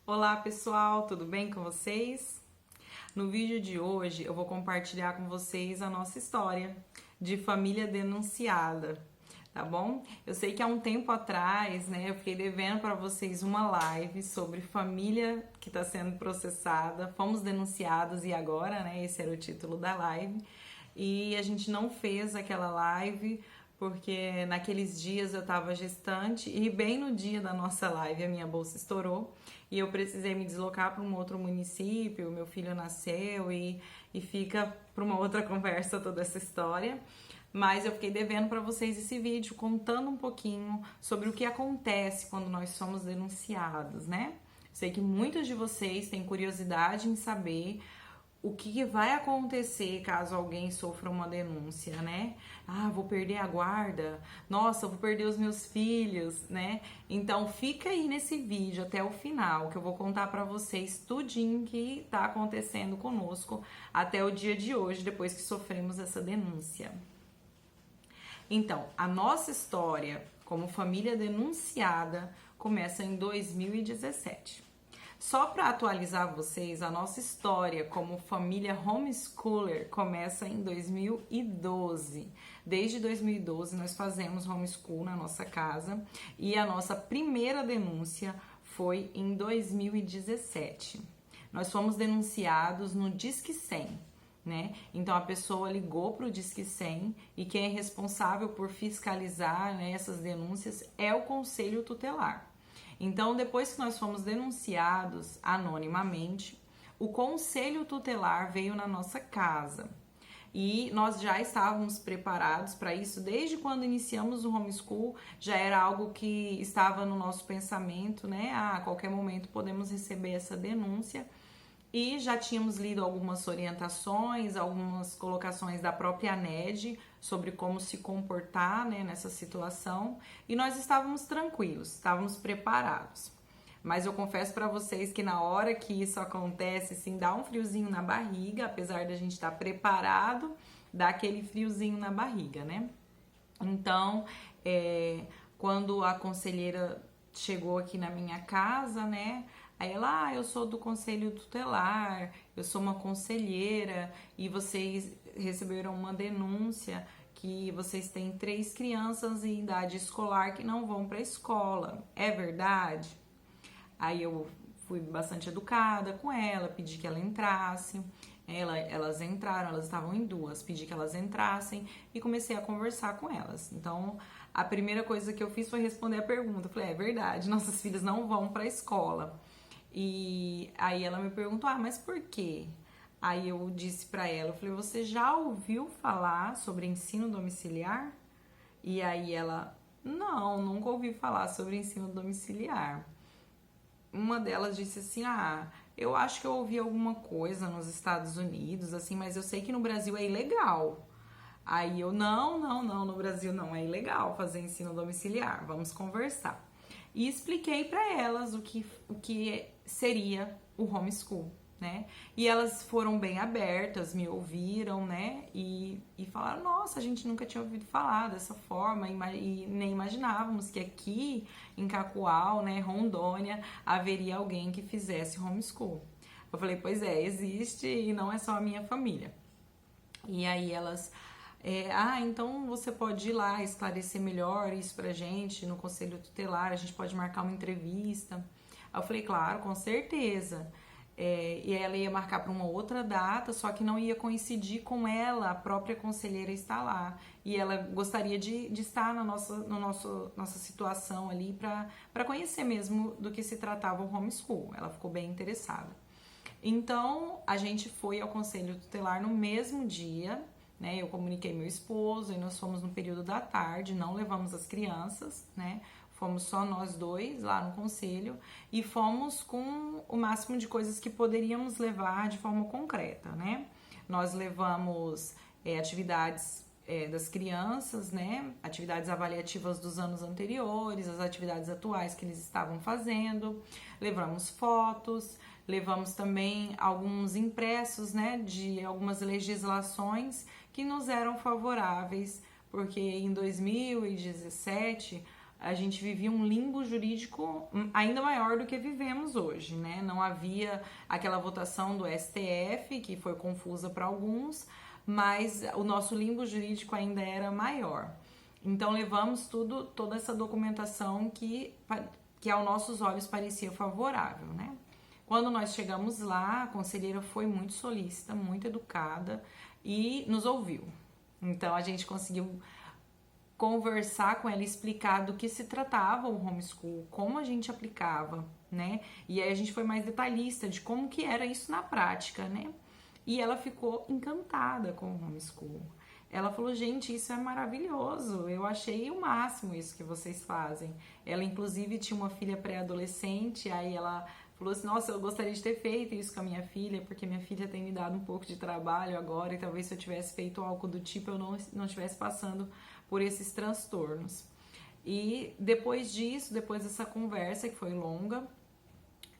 Olá pessoal, tudo bem com vocês? No vídeo de hoje eu vou compartilhar com vocês a nossa história de família denunciada, tá bom? Eu sei que há um tempo atrás, né, eu fiquei devendo para vocês uma live sobre família que está sendo processada, fomos denunciados e agora, né? Esse era o título da live. E a gente não fez aquela live porque naqueles dias eu estava gestante e bem no dia da nossa live a minha bolsa estourou e eu precisei me deslocar para um outro município, meu filho nasceu e fica para uma outra conversa toda essa história. Mas eu fiquei devendo para vocês esse vídeo contando um pouquinho sobre o que acontece quando nós somos denunciados, né? Sei que muitos de vocês têm curiosidade em saber o que vai acontecer caso alguém sofra uma denúncia, né? Ah, vou perder a guarda. Nossa, vou perder os meus filhos, né? Então fica aí nesse vídeo até o final, que eu vou contar para vocês tudinho que tá acontecendo conosco até o dia de hoje, depois que sofremos essa denúncia. Então, a nossa história como família denunciada começa em 2017. Só para atualizar vocês, a nossa história como família homeschooler começa em 2012. Desde 2012 nós fazemos homeschool na nossa casa e a nossa primeira denúncia foi em 2017. Nós fomos denunciados no Disque 100. Né? Então a pessoa ligou para o Disque 100 e quem é responsável por fiscalizar, né, essas denúncias é o Conselho Tutelar. Então, depois que nós fomos denunciados anonimamente, o Conselho Tutelar veio na nossa casa e nós já estávamos preparados para isso desde quando iniciamos o homeschool, já era algo que estava no nosso pensamento, né? A qualquer momento podemos receber essa denúncia. E já tínhamos lido algumas orientações, algumas colocações da própria ANED sobre como se comportar, né, nessa situação. E nós estávamos tranquilos, estávamos preparados. Mas eu confesso para vocês que na hora que isso acontece, assim, dá um friozinho na barriga, apesar de a gente estar preparado, dá aquele friozinho na barriga, né? Então, quando a conselheira chegou aqui na minha casa, né? Aí ela, eu sou do conselho tutelar, eu sou uma conselheira e vocês receberam uma denúncia que vocês têm 3 crianças em idade escolar que não vão para a escola. É verdade? Aí eu fui bastante educada com ela, pedi que ela entrasse. Elas entraram, elas estavam em 2, pedi que elas entrassem e comecei a conversar com elas. Então, a primeira coisa que eu fiz foi responder a pergunta. Eu falei, é verdade, nossas filhas não vão para a escola. E aí ela me perguntou, mas por quê? Aí eu disse pra ela, eu falei, você já ouviu falar sobre ensino domiciliar? E aí ela, não, nunca ouvi falar sobre ensino domiciliar. Uma delas disse assim, eu acho que eu ouvi alguma coisa nos Estados Unidos, assim, mas eu sei que no Brasil é ilegal. Aí eu, não, no Brasil não é ilegal fazer ensino domiciliar, vamos conversar. E expliquei para elas o que seria o homeschool, né? E elas foram bem abertas, me ouviram, né? E falaram, nossa, a gente nunca tinha ouvido falar dessa forma e nem imaginávamos que aqui em Cacoal, né, Rondônia, haveria alguém que fizesse homeschool. Eu falei, pois é, existe e não é só a minha família. E aí elas... então você pode ir lá esclarecer melhor isso pra gente no Conselho Tutelar, a gente pode marcar uma entrevista. Aí eu falei, claro, com certeza. E ela ia marcar para uma outra data, só que não ia coincidir com ela, a própria conselheira estar lá. E ela gostaria de estar na nossa situação ali para conhecer mesmo do que se tratava o homeschool. Ela ficou bem interessada. Então, a gente foi ao Conselho Tutelar no mesmo dia, né? Eu comuniquei meu esposo e nós fomos no período da tarde, não levamos as crianças, né? Fomos só nós dois lá no conselho e fomos com o máximo de coisas que poderíamos levar de forma concreta, né? Nós levamos atividades das crianças, né? Atividades avaliativas dos anos anteriores, as atividades atuais que eles estavam fazendo, levamos fotos, levamos também alguns impressos, né, de algumas legislações que nos eram favoráveis, porque em 2017 a gente vivia um limbo jurídico ainda maior do que vivemos hoje, né? Não havia aquela votação do STF, que foi confusa para alguns, mas o nosso limbo jurídico ainda era maior. Então levamos toda essa documentação que aos nossos olhos parecia favorável, né? Quando nós chegamos lá, a conselheira foi muito solícita, muito educada e nos ouviu. Então a gente conseguiu conversar com ela, explicar do que se tratava o homeschool, como a gente aplicava, né? E aí a gente foi mais detalhista de como que era isso na prática, né? E ela ficou encantada com o homeschool. Ela falou, gente, isso é maravilhoso, eu achei o máximo isso que vocês fazem. Ela, inclusive, tinha uma filha pré-adolescente, aí ela falou assim, nossa, eu gostaria de ter feito isso com a minha filha, porque minha filha tem me dado um pouco de trabalho agora, e talvez se eu tivesse feito algo do tipo, eu não estivesse passando por esses transtornos. E depois disso, depois dessa conversa, que foi longa,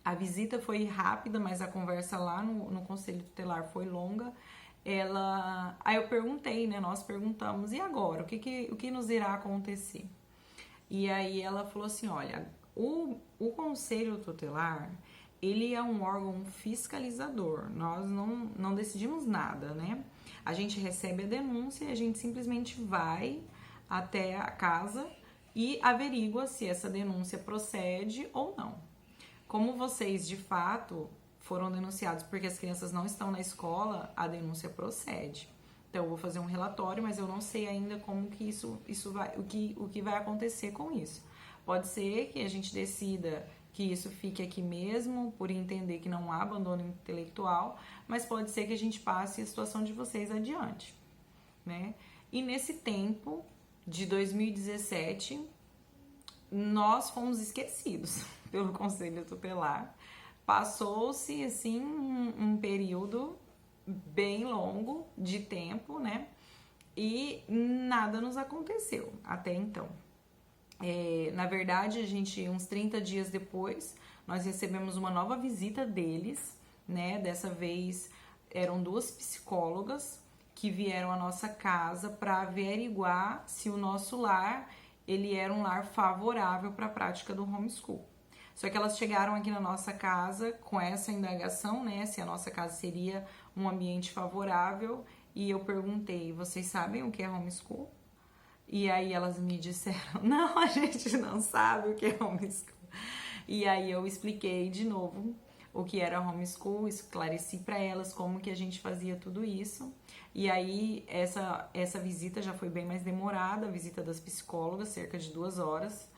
a visita foi rápida, mas a conversa lá no Conselho Tutelar foi longa. Aí eu perguntei, né? Nós perguntamos, e agora? O que nos irá acontecer? E aí ela falou assim, olha, o Conselho Tutelar, ele é um órgão fiscalizador, nós não decidimos nada, né? A gente recebe a denúncia e a gente simplesmente vai até a casa e averigua se essa denúncia procede ou não. Como vocês, de fato, foram denunciados porque as crianças não estão na escola, a denúncia procede. Então eu vou fazer um relatório, mas eu não sei ainda como que isso vai, o que vai acontecer com isso. Pode ser que a gente decida que isso fique aqui mesmo, por entender que não há abandono intelectual, mas pode ser que a gente passe a situação de vocês adiante, né? E nesse tempo de 2017, nós fomos esquecidos pelo Conselho Tutelar. Passou-se, assim, um período bem longo de tempo, né? E nada nos aconteceu até então. Na verdade, uns 30 dias depois, nós recebemos uma nova visita deles, né? Dessa vez eram 2 psicólogas que vieram à nossa casa para averiguar se o nosso lar ele era um lar favorável para a prática do homeschool. Só que elas chegaram aqui na nossa casa com essa indagação, né? Se a nossa casa seria um ambiente favorável. E eu perguntei, vocês sabem o que é homeschool? E aí elas me disseram, não, a gente não sabe o que é homeschool. E aí eu expliquei de novo o que era homeschool, esclareci para elas como que a gente fazia tudo isso. E aí essa visita já foi bem mais demorada, a visita das psicólogas, cerca de 2 horas.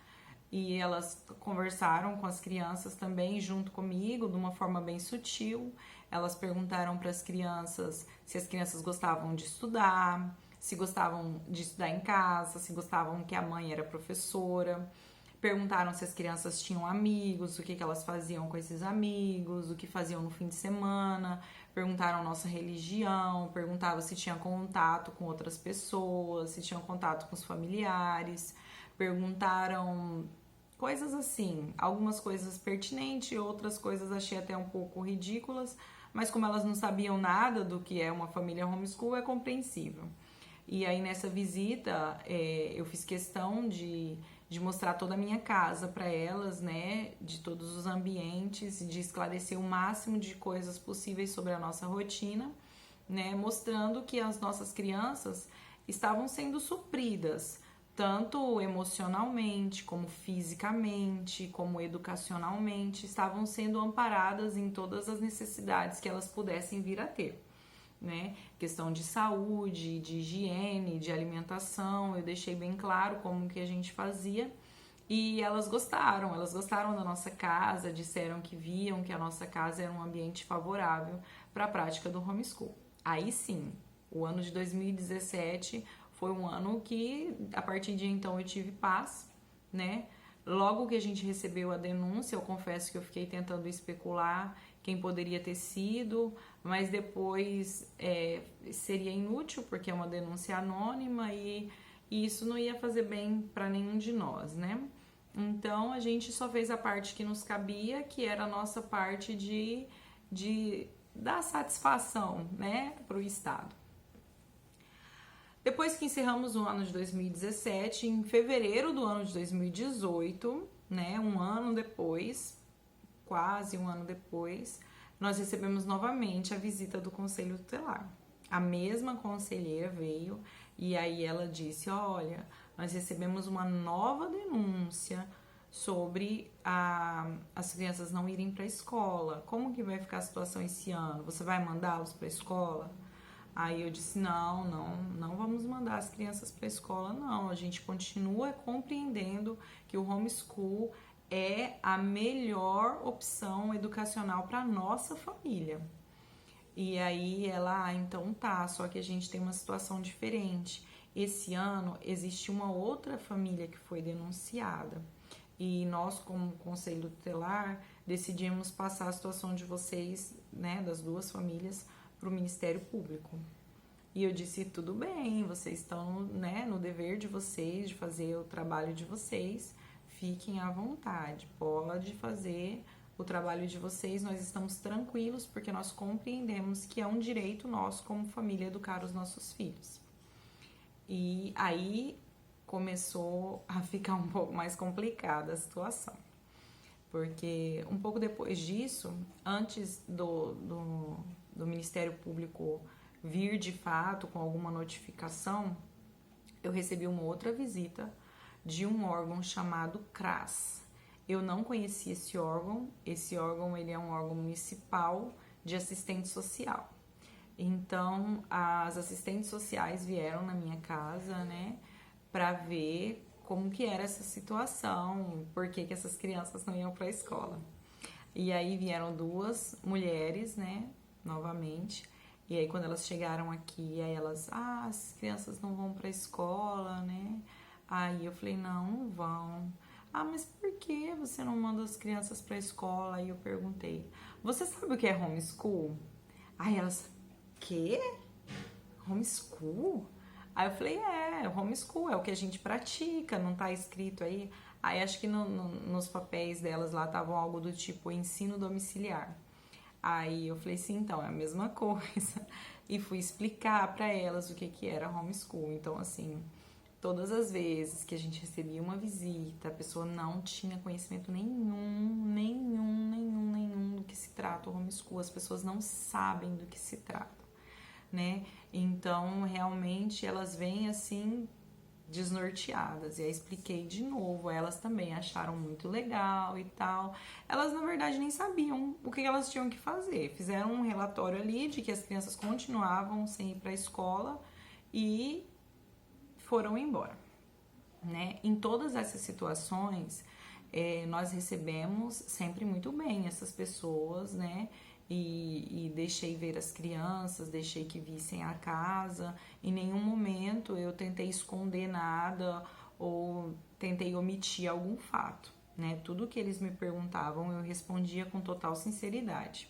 E elas conversaram com as crianças também junto comigo, de uma forma bem sutil. Elas perguntaram para as crianças se as crianças gostavam de estudar, se gostavam de estudar em casa, se gostavam que a mãe era professora. Perguntaram se as crianças tinham amigos, o que elas faziam com esses amigos, o que faziam no fim de semana. Perguntaram nossa religião, perguntavam se tinha contato com outras pessoas, se tinham contato com os familiares. Perguntaram coisas assim, algumas coisas pertinentes, outras coisas achei até um pouco ridículas, mas como elas não sabiam nada do que é uma família homeschool, é compreensível. E aí nessa visita eu fiz questão de mostrar toda a minha casa para elas, né, de todos os ambientes, de esclarecer o máximo de coisas possíveis sobre a nossa rotina, né, mostrando que as nossas crianças estavam sendo supridas, tanto emocionalmente, como fisicamente, como educacionalmente, estavam sendo amparadas em todas as necessidades que elas pudessem vir a ter, né? Questão de saúde, de higiene, de alimentação, eu deixei bem claro como que a gente fazia e elas gostaram da nossa casa, disseram que viam que a nossa casa era um ambiente favorável para a prática do homeschool. Aí sim, o ano de 2017 foi um ano que, a partir de então, eu tive paz, né? Logo que a gente recebeu a denúncia, eu confesso que eu fiquei tentando especular quem poderia ter sido, mas depois seria inútil, porque é uma denúncia anônima e isso não ia fazer bem para nenhum de nós, né? Então, a gente só fez a parte que nos cabia, que era a nossa parte de dar satisfação, né, para o Estado. Depois que encerramos o ano de 2017, em fevereiro do ano de 2018, né, um ano depois, quase um ano depois, nós recebemos novamente a visita do Conselho Tutelar. A mesma conselheira veio e aí ela disse: olha, nós recebemos uma nova denúncia sobre as crianças não irem para a escola. Como que vai ficar a situação esse ano? Você vai mandá-los para a escola? Aí eu disse: não vamos mandar as crianças para a escola, não. A gente continua compreendendo que o homeschool é a melhor opção educacional para nossa família. E aí ela, então tá, só que a gente tem uma situação diferente. Esse ano existe uma outra família que foi denunciada. E nós, como Conselho Tutelar, decidimos passar a situação de vocês, né, das duas famílias, para o Ministério Público. E eu disse: tudo bem, vocês estão, né, no dever de vocês, de fazer o trabalho de vocês, fiquem à vontade, pode fazer o trabalho de vocês, nós estamos tranquilos porque nós compreendemos que é um direito nosso como família educar os nossos filhos. E aí começou a ficar um pouco mais complicada a situação, porque um pouco depois disso, antes do Ministério Público vir de fato com alguma notificação, eu recebi uma outra visita de um órgão chamado CRAS. Eu não conhecia esse órgão ele é um órgão municipal de assistente social. Então, as assistentes sociais vieram na minha casa, né, para ver como que era essa situação, por que essas crianças não iam para a escola. E aí vieram duas mulheres, né, novamente, e aí quando elas chegaram aqui, aí elas: as crianças não vão para a escola, né? Aí eu falei: não vão. Mas por que você não manda as crianças para a escola? Aí eu perguntei: você sabe o que é homeschool? Aí elas: quê? Homeschool? Aí eu falei: homeschool é o que a gente pratica, não tá escrito aí? Aí acho que nos papéis delas lá estavam algo do tipo ensino domiciliar. Aí eu falei: sim, então é a mesma coisa. E fui explicar para elas o que era homeschool. Então, assim, todas as vezes que a gente recebia uma visita, a pessoa não tinha conhecimento nenhum do que se trata o homeschool. As pessoas não sabem do que se trata, né? Então, realmente, elas vêm assim desnorteadas. E aí expliquei de novo, elas também acharam muito legal e tal. Elas na verdade nem sabiam o que elas tinham que fazer. Fizeram um relatório ali de que as crianças continuavam sem ir para a escola e foram embora, né? Em todas essas situações, nós recebemos sempre muito bem essas pessoas, né? E deixei ver as crianças, deixei que vissem a casa. Em nenhum momento eu tentei esconder nada ou tentei omitir algum fato, né? Tudo que eles me perguntavam eu respondia com total sinceridade.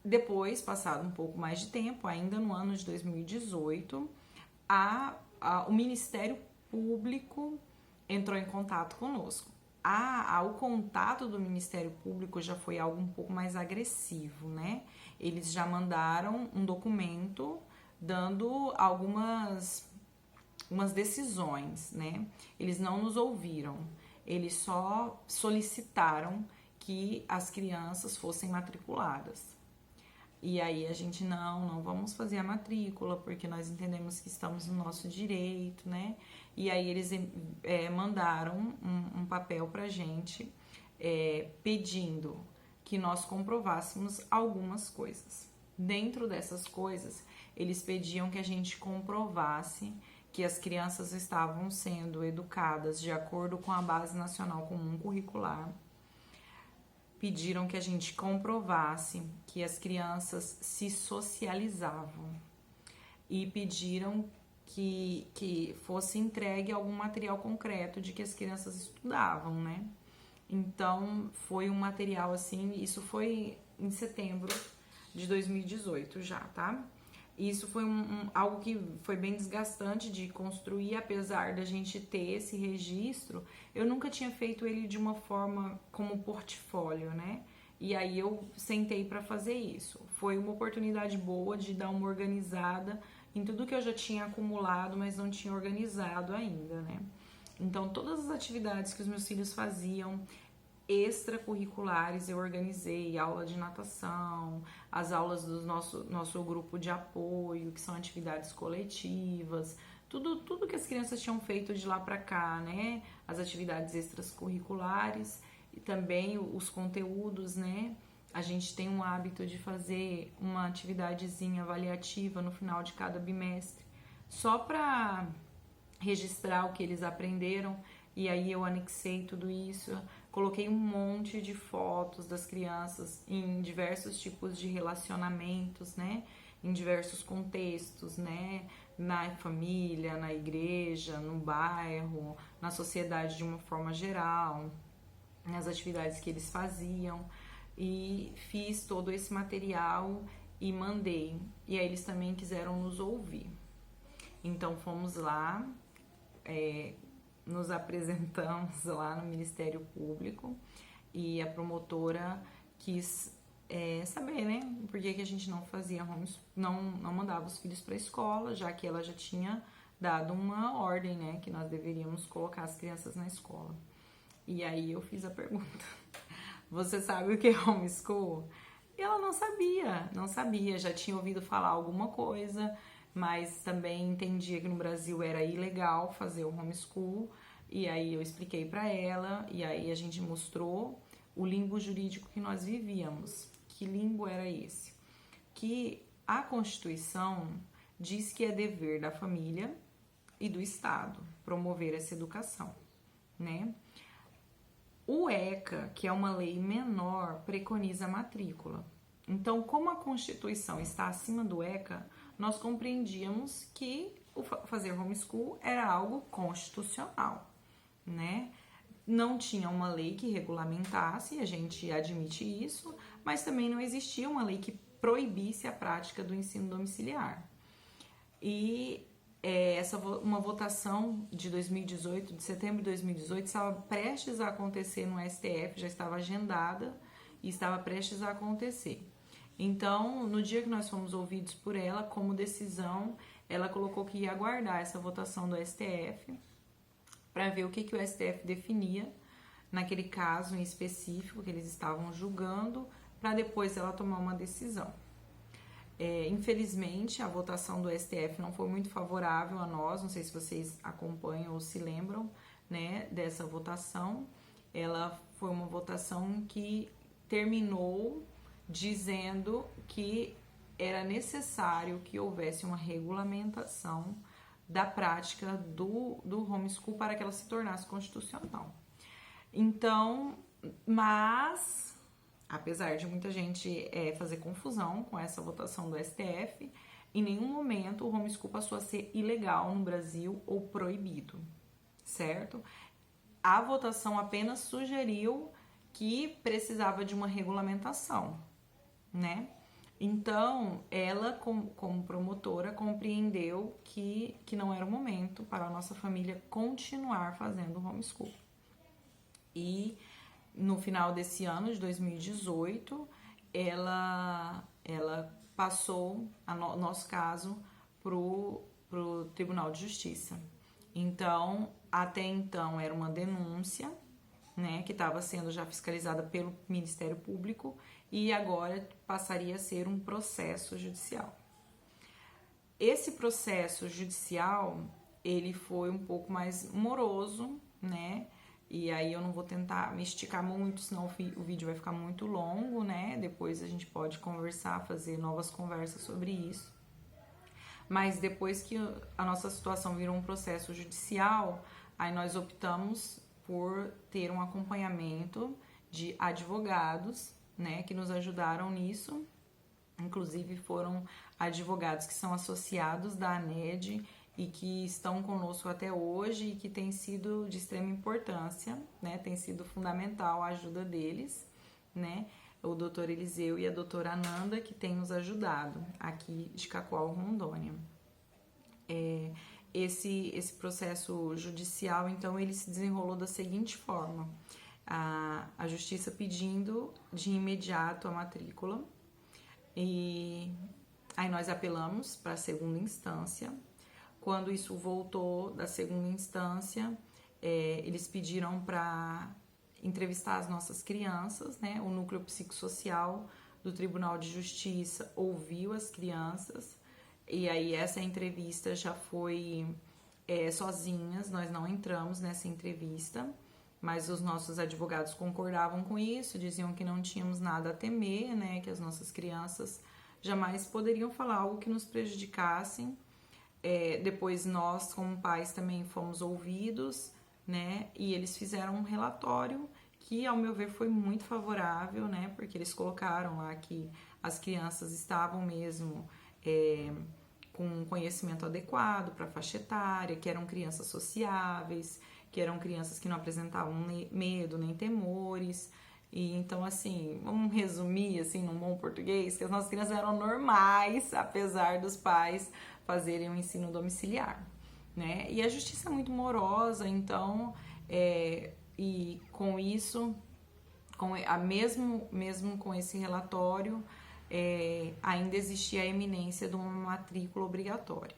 Depois, passado um pouco mais de tempo, ainda no ano de 2018, o Ministério Público entrou em contato conosco. O contato do Ministério Público já foi algo um pouco mais agressivo, né? Eles já mandaram um documento dando algumas decisões, né? Eles não nos ouviram, eles só solicitaram que as crianças fossem matriculadas. E aí a gente, não vamos fazer a matrícula, porque nós entendemos que estamos no nosso direito, né? E aí eles mandaram um papel pra gente pedindo que nós comprovássemos algumas coisas. Dentro dessas coisas, eles pediam que a gente comprovasse que as crianças estavam sendo educadas de acordo com a Base Nacional Comum Curricular. Pediram que a gente comprovasse que as crianças se socializavam e pediram que fosse entregue algum material concreto de que as crianças estudavam, né? Então, foi um material assim, isso foi em setembro de 2018 já, tá? Isso foi algo que foi bem desgastante de construir, apesar da gente ter esse registro, eu nunca tinha feito ele de uma forma como portfólio, né? E aí eu sentei para fazer isso. Foi uma oportunidade boa de dar uma organizada em tudo que eu já tinha acumulado, mas não tinha organizado ainda, né? Então, todas as atividades que os meus filhos faziam, extracurriculares, eu organizei, aula de natação, as aulas do nosso grupo de apoio, que são atividades coletivas, tudo que as crianças tinham feito de lá para cá, né? As atividades extracurriculares e também os conteúdos, né? A gente tem um hábito de fazer uma atividadezinha avaliativa no final de cada bimestre, só para registrar o que eles aprenderam, e aí eu anexei tudo isso, coloquei um monte de fotos das crianças em diversos tipos de relacionamentos, né? Em diversos contextos, né? Na família, na igreja, no bairro, na sociedade de uma forma geral, nas atividades que eles faziam, e fiz todo esse material e mandei. E aí eles também quiseram nos ouvir. Então fomos lá, nos apresentamos lá no Ministério Público e a promotora quis saber, né, por que a gente não fazia não mandava os filhos para a escola, já que ela já tinha dado uma ordem, né, que nós deveríamos colocar as crianças na escola. E aí eu fiz a pergunta: você sabe o que é homeschool? E ela não sabia, já tinha ouvido falar alguma coisa, mas também entendia que no Brasil era ilegal fazer o homeschool, e aí eu expliquei para ela, e aí a gente mostrou o limbo jurídico que nós vivíamos. Que limbo era esse? Que a Constituição diz que é dever da família e do Estado promover essa educação, né? O ECA, que é uma lei menor, preconiza a matrícula. Então, como a Constituição está acima do ECA, nós compreendíamos que fazer homeschool era algo constitucional, né? Não tinha uma lei que regulamentasse, a gente admite isso, mas também não existia uma lei que proibisse a prática do ensino domiciliar. E uma votação de 2018, de setembro de 2018, estava prestes a acontecer no STF, já estava agendada e estava prestes a acontecer. Então, no dia que nós fomos ouvidos por ela, como decisão, ela colocou que ia aguardar essa votação do STF para ver o que o STF definia naquele caso em específico que eles estavam julgando, para depois ela tomar uma decisão. Infelizmente, a votação do STF não foi muito favorável a nós, não sei se vocês acompanham ou se lembram, né, dessa votação. Ela foi uma votação que terminou dizendo que era necessário que houvesse uma regulamentação da prática do homeschool para que ela se tornasse constitucional. Então, mas, apesar de muita gente fazer confusão com essa votação do STF, em nenhum momento o homeschool passou a ser ilegal no Brasil ou proibido, certo? A votação apenas sugeriu que precisava de uma regulamentação, né? Então, ela, como promotora, compreendeu que não era o momento para a nossa família continuar fazendo homeschool. E no final desse ano, de 2018, ela passou o nosso caso pro Tribunal de Justiça. Então, até então era uma denúncia, né, que estava sendo já fiscalizada pelo Ministério Público, e agora passaria a ser um processo judicial. Esse processo judicial, ele foi um pouco mais moroso, né? E aí eu não vou tentar me esticar muito, senão o vídeo vai ficar muito longo, né? Depois a gente pode conversar, fazer novas conversas sobre isso. Mas depois que a nossa situação virou um processo judicial, aí nós optamos por ter um acompanhamento de advogados, né, que nos ajudaram nisso. Inclusive foram advogados que são associados da ANED e que estão conosco até hoje e que tem sido de extrema importância, né, tem sido fundamental a ajuda deles, né, o Dr. Eliseu e a doutora Ananda, que tem nos ajudado aqui de Cacoal, Rondônia. Esse processo judicial, então, ele se desenrolou da seguinte forma: a justiça pedindo de imediato a matrícula, e Aí nós apelamos para a segunda instância. Quando isso voltou da segunda instância, eles pediram para entrevistar as nossas crianças, né? O núcleo psicossocial do Tribunal de Justiça ouviu as crianças, e aí essa entrevista já foi sozinhas, nós não entramos nessa entrevista, mas os nossos advogados concordavam com isso, diziam que não tínhamos nada a temer, né? Que as nossas crianças jamais poderiam falar algo que nos prejudicassem. Depois nós, como pais, também fomos ouvidos, né? E eles fizeram um relatório que, ao meu ver, foi muito favorável, né? Porque eles colocaram lá que as crianças estavam mesmo com conhecimento adequado para a faixa etária, que eram crianças sociáveis, que eram crianças que não apresentavam medo nem temores. E então, assim, vamos resumir, assim, num bom português, que as nossas crianças eram normais, apesar dos pais fazerem o ensino domiciliar, né? E a justiça é muito morosa, então, e com isso, mesmo com esse relatório, ainda existia a eminência de uma matrícula obrigatória.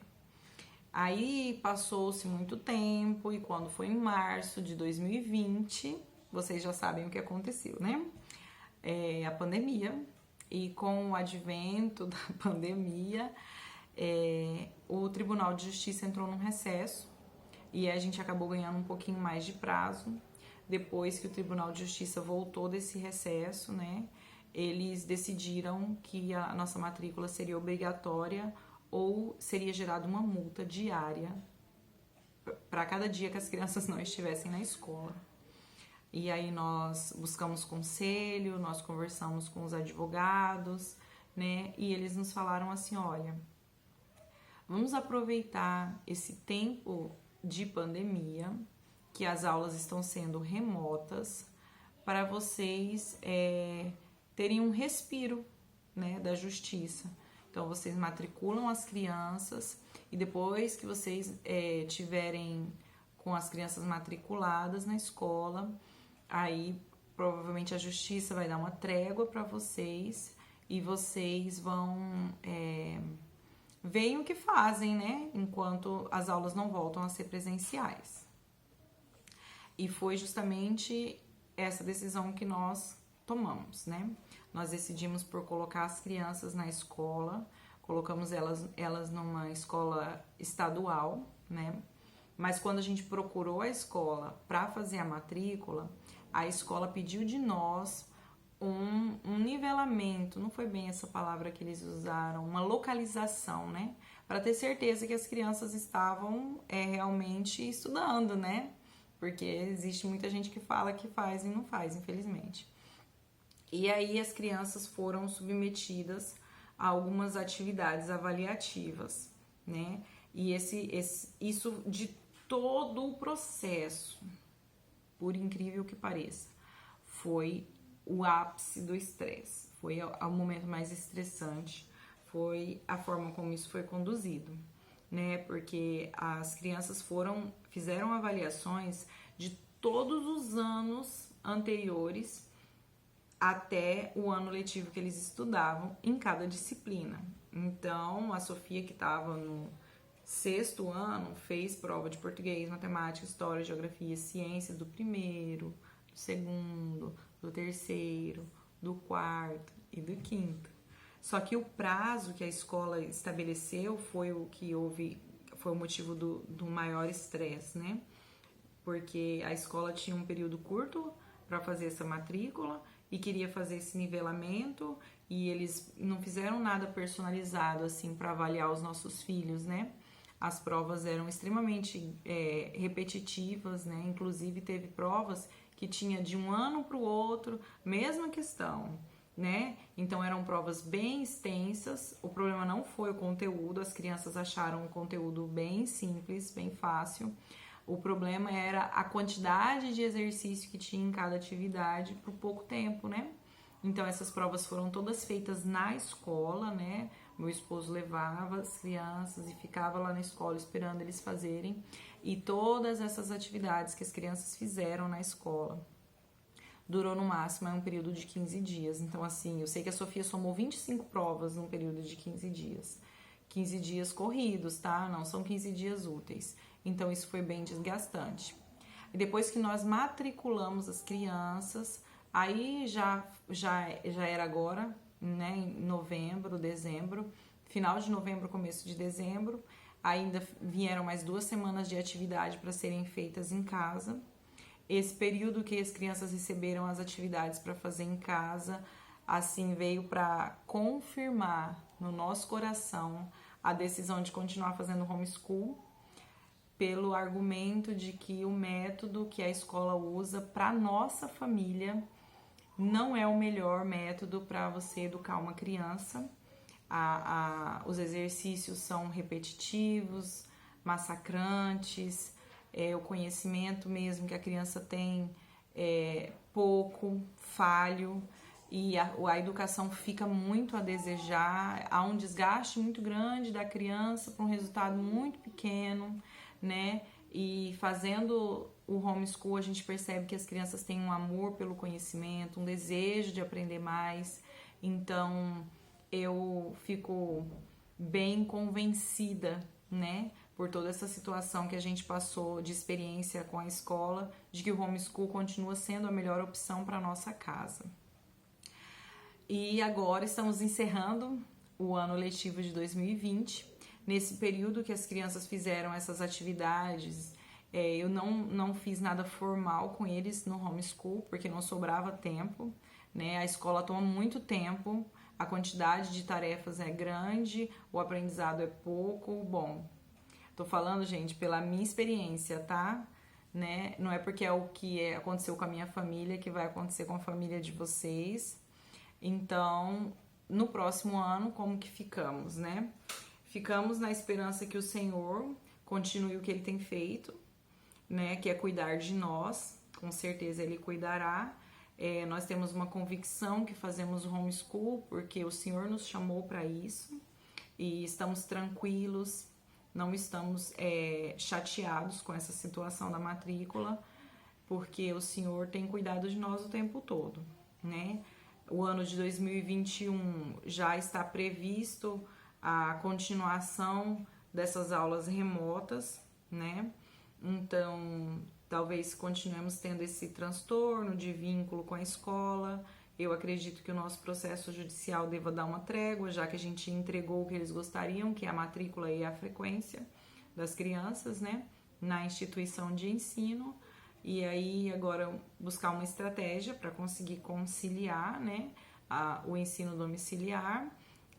Aí passou-se muito tempo e quando foi em março de 2020, vocês já sabem o que aconteceu, né? A pandemia. E com o advento da pandemia, o Tribunal de Justiça entrou num recesso e a gente acabou ganhando um pouquinho mais de prazo. Depois que o Tribunal de Justiça voltou desse recesso, né? Eles decidiram que a nossa matrícula seria obrigatória ou seria gerada uma multa diária para cada dia que as crianças não estivessem na escola. E aí nós buscamos conselho, nós conversamos com os advogados, né? E eles nos falaram assim, olha, vamos aproveitar esse tempo de pandemia, que as aulas estão sendo remotas, para vocês terem um respiro, né, da justiça. Então, vocês matriculam as crianças e depois que vocês tiverem com as crianças matriculadas na escola, aí provavelmente a justiça vai dar uma trégua para vocês e vocês vão ver o que fazem, né, enquanto as aulas não voltam a ser presenciais. E foi justamente essa decisão que nós tomamos, né? Nós decidimos por colocar as crianças na escola, colocamos elas numa escola estadual, né? Mas quando a gente procurou a escola para fazer a matrícula, a escola pediu de nós um nivelamento, não foi bem essa palavra que eles usaram, uma localização, né? Para ter certeza que as crianças estavam realmente estudando, né? Porque existe muita gente que fala que faz e não faz, infelizmente. E aí as crianças foram submetidas a algumas atividades avaliativas, né? E isso de todo o processo, por incrível que pareça, foi o ápice do estresse, foi o momento mais estressante, foi a forma como isso foi conduzido, né? Porque as crianças fizeram avaliações de todos os anos anteriores até o ano letivo que eles estudavam em cada disciplina. Então, a Sofia, que estava no 6º ano, fez prova de português, matemática, história, geografia, ciências do 1º, do 2º, do 3º, do 4º e do 5º. Só que o prazo que a escola estabeleceu foi o motivo do maior estresse, né? Porque a escola tinha um período curto para fazer essa matrícula e queria fazer esse nivelamento e eles não fizeram nada personalizado assim para avaliar os nossos filhos, né? As provas eram extremamente repetitivas, né? Inclusive teve provas que tinha de um ano para o outro, mesma questão, né? Então eram provas bem extensas. O problema não foi o conteúdo, as crianças acharam o conteúdo bem simples, bem fácil. O problema era a quantidade de exercício que tinha em cada atividade por pouco tempo, né? Então essas provas foram todas feitas na escola, né? Meu esposo levava as crianças e ficava lá na escola esperando eles fazerem. E todas essas atividades que as crianças fizeram na escola durou no máximo um período de 15 dias. Então, assim, eu sei que a Sofia somou 25 provas num período de 15 dias. 15 dias corridos, tá? Não são 15 dias úteis. Então, isso foi bem desgastante. E depois que nós matriculamos as crianças, aí já era agora, né? Em novembro, dezembro, final de novembro, começo de dezembro. Ainda vieram mais 2 semanas de atividade para serem feitas em casa. Esse período que as crianças receberam as atividades para fazer em casa, assim, veio para confirmar no nosso coração a decisão de continuar fazendo homeschool, pelo argumento de que o método que a escola usa para nossa família não é o melhor método para você educar uma criança. Os exercícios são repetitivos, massacrantes, o conhecimento mesmo que a criança tem é pouco, falho, e a educação fica muito a desejar, há um desgaste muito grande da criança para um resultado muito pequeno, né? E fazendo o homeschool a gente percebe que as crianças têm um amor pelo conhecimento, um desejo de aprender mais, então eu fico bem convencida, né, por toda essa situação que a gente passou de experiência com a escola, de que o homeschool continua sendo a melhor opção para nossa casa. E agora estamos encerrando o ano letivo de 2020. Nesse período que as crianças fizeram essas atividades, eu não fiz nada formal com eles no homeschool, porque não sobrava tempo, né? A escola toma muito tempo, a quantidade de tarefas é grande, o aprendizado é pouco. Bom, tô falando, gente, pela minha experiência, tá? Né? Não é porque é o que aconteceu com a minha família que vai acontecer com a família de vocês. Então, no próximo ano, como que ficamos, né? Ficamos na esperança que o Senhor continue o que Ele tem feito, né? Que é cuidar de nós, com certeza Ele cuidará. Nós temos uma convicção que fazemos o homeschool porque o Senhor nos chamou para isso e estamos tranquilos, não estamos chateados com essa situação da matrícula, porque o Senhor tem cuidado de nós o tempo todo, né? O ano de 2021 já está previsto a continuação dessas aulas remotas, né? Então, talvez continuemos tendo esse transtorno de vínculo com a escola. Eu acredito que o nosso processo judicial deva dar uma trégua, já que a gente entregou o que eles gostariam, que é a matrícula e a frequência das crianças, né, na instituição de ensino. E aí agora buscar uma estratégia para conseguir conciliar, né, o ensino domiciliar.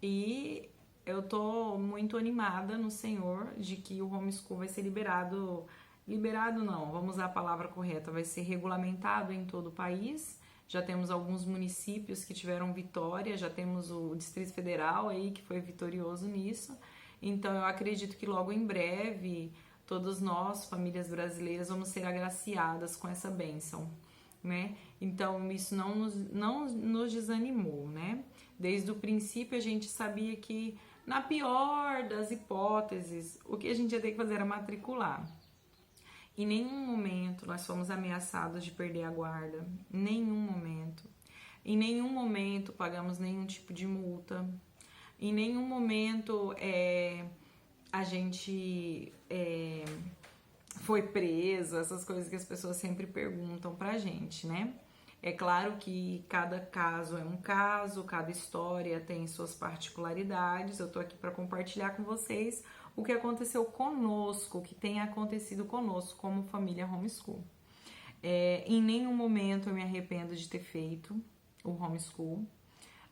E eu tô muito animada no Senhor de que o homeschool vai ser liberado não, vamos usar a palavra correta, vai ser regulamentado em todo o país. Já temos alguns municípios que tiveram vitória, já temos o Distrito Federal aí que foi vitorioso nisso. Então eu acredito que logo em breve todos nós, famílias brasileiras, vamos ser agraciadas com essa bênção, né? Então isso não nos desanimou, né? Desde o princípio a gente sabia que, na pior das hipóteses, o que a gente ia ter que fazer era matricular. Em nenhum momento nós fomos ameaçados de perder a guarda, nenhum momento. Em nenhum momento pagamos nenhum tipo de multa, em nenhum momento a gente foi preso, essas coisas que as pessoas sempre perguntam pra gente, né? É claro que cada caso é um caso, cada história tem suas particularidades. Eu tô aqui para compartilhar com vocês o que aconteceu conosco, o que tem acontecido conosco como família homeschool. Em nenhum momento eu me arrependo de ter feito o homeschool.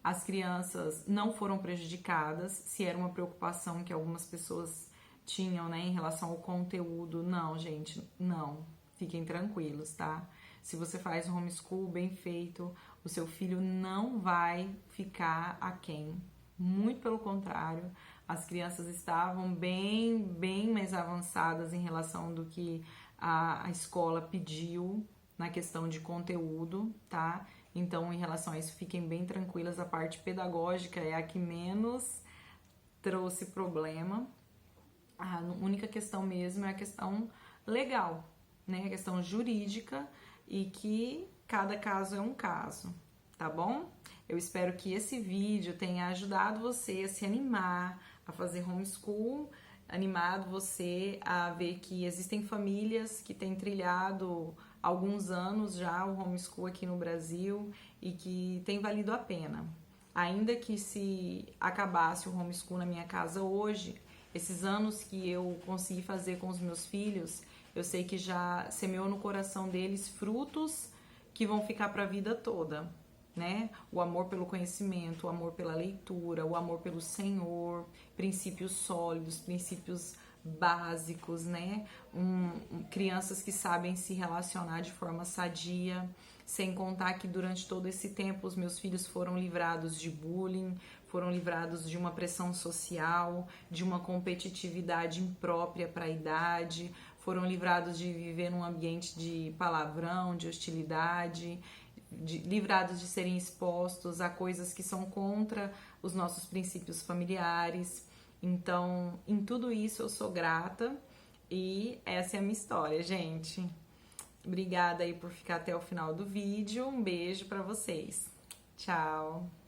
As crianças não foram prejudicadas, se era uma preocupação que algumas pessoas tinham, né, em relação ao conteúdo. Não, gente, não. Fiquem tranquilos, tá? Se você faz um homeschool bem feito, o seu filho não vai ficar aquém. Muito pelo contrário, as crianças estavam bem mais avançadas em relação do que a escola pediu na questão de conteúdo, tá? Então, em relação a isso, fiquem bem tranquilas. A parte pedagógica é a que menos trouxe problema. A única questão mesmo é a questão legal, né? A questão jurídica, e que cada caso é um caso, tá bom? Eu espero que esse vídeo tenha ajudado você a se animar a fazer homeschool, animado você a ver que existem famílias que têm trilhado há alguns anos já o homeschool aqui no Brasil e que tem valido a pena. Ainda que se acabasse o homeschool na minha casa hoje, esses anos que eu consegui fazer com os meus filhos, eu sei que já semeou no coração deles frutos que vão ficar para a vida toda, né? O amor pelo conhecimento, o amor pela leitura, o amor pelo Senhor, princípios sólidos, princípios básicos, né? Crianças que sabem se relacionar de forma sadia, sem contar que durante todo esse tempo os meus filhos foram livrados de bullying, foram livrados de uma pressão social, de uma competitividade imprópria para a idade, foram livrados de viver num ambiente de palavrão, de hostilidade, livrados de serem expostos a coisas que são contra os nossos princípios familiares. Então, em tudo isso eu sou grata e essa é a minha história, gente. Obrigada aí por ficar até o final do vídeo. Um beijo pra vocês. Tchau!